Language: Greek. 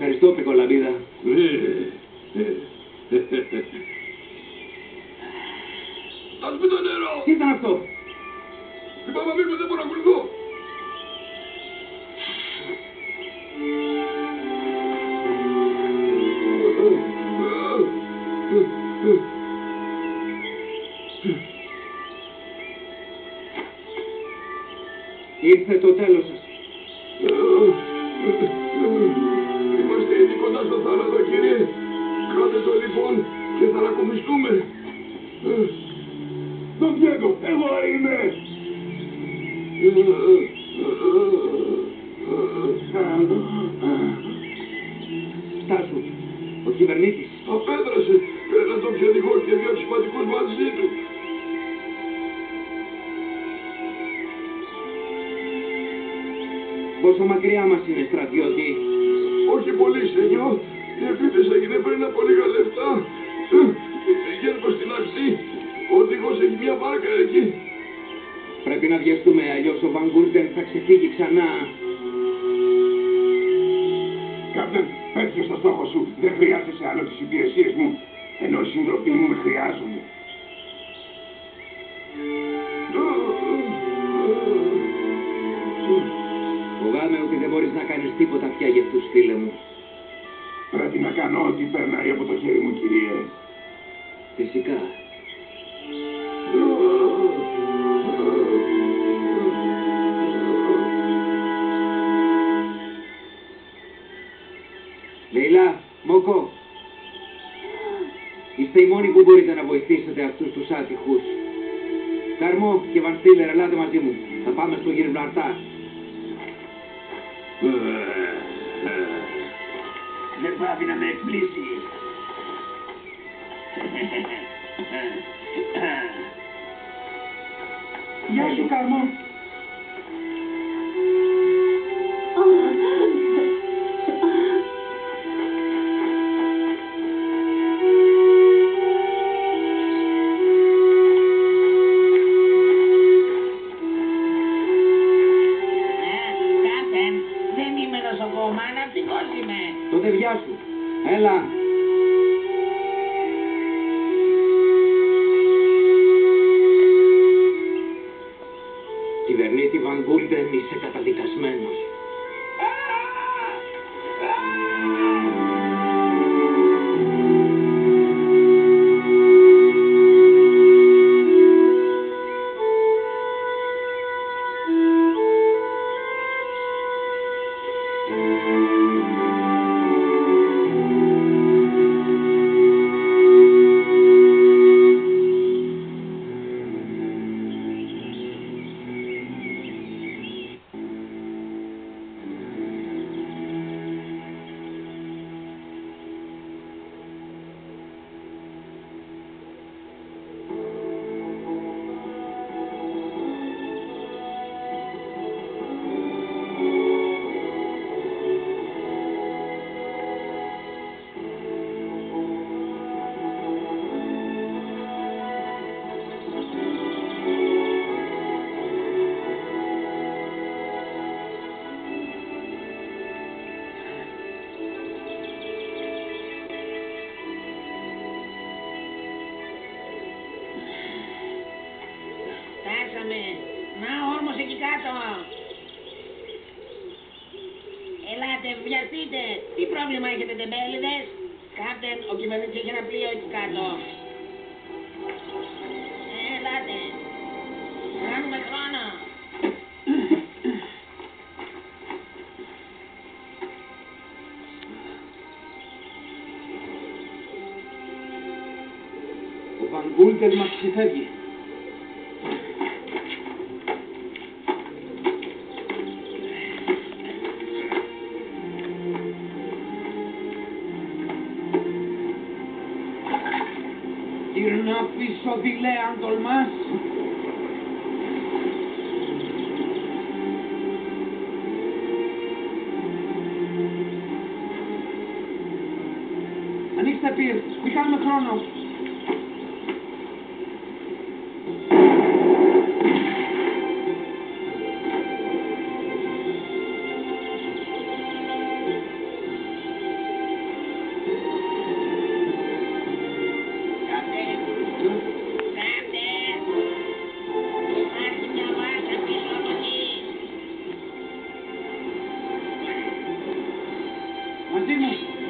Ευχαριστώ, Πικολαμπίδα. Ας πει το νερό! Τι ήταν αυτό? Λυπάμαι, μήπως δεν μπορώ να ακολουθώ. Ήρθε το τέλος σας. Είμαστε ήδη κοντά στο θάνατο, κύριε. Κάντε το λοιπόν και θα ανακομιστούμε. Τον Διέγκο, εγώ είμαι. Στάσου, ο κυβερνήτης. Απέδρασε, πέρασε τον πιανικό και δύο αξιωματικούς μαζί του. Πόσο μακριά μας είναι, στρατιώτη? Όχι πολύ, σενιό. Η επίθεση έγινε πριν από λίγα λεπτά. Πηγαίνει προς την ακτή. Ο οδηγός έχει μια βάρκα εκεί. Πρέπει να βιαστούμε, αλλιώς ο Βαν Γκούρντεν θα ξεφύγει ξανά. Κάπτεν, πέτυχε στο στόχο σου. Δεν χρειάζεσαι άλλο τις υπηρεσίες μου. Ενώ οι σύντροφοι μου με χρειάζονται. Φοβάμαι ότι δεν μπορείς να κάνεις τίποτα πια για αυτούς, φίλε μου. Πρέπει να κάνω ό,τι περνάει από το χέρι μου, κύριε. Φυσικά. Λέιλα, Μόκο. Είστε οι μόνοι που μπορείτε να βοηθήσετε αυτούς τους άτυχους. Κάρμο και Βαν Στίλερ, ελάτε μαζί μου. Θα πάμε στο Γιβραλτάρ. Δεν πάβει να με εκπλήσει. Γεια σου, Κάρμο. Τότε γεια σου. Έλα. Κυβερνήτη Βαν Γκούρντεν, είσαι καταδικασμένος. Να, ο όρμος εκεί κάτω. Ελάτε, βιαστείτε. Τι πρόβλημα έχετε, τεμπέληδες? Κάπτεν, ο κυβερνήτης έχει ένα πλοίο εκεί κάτω. Ελάτε. Κάνουμε χρόνο. Ο Βαν Γκούρντεν μας ξεφεύγει. Γυρνά πίσω, δειλέ, αν τολμάς. Ανοίξτε πυρ, μη κάνουμε χρόνο. Μαζί μου.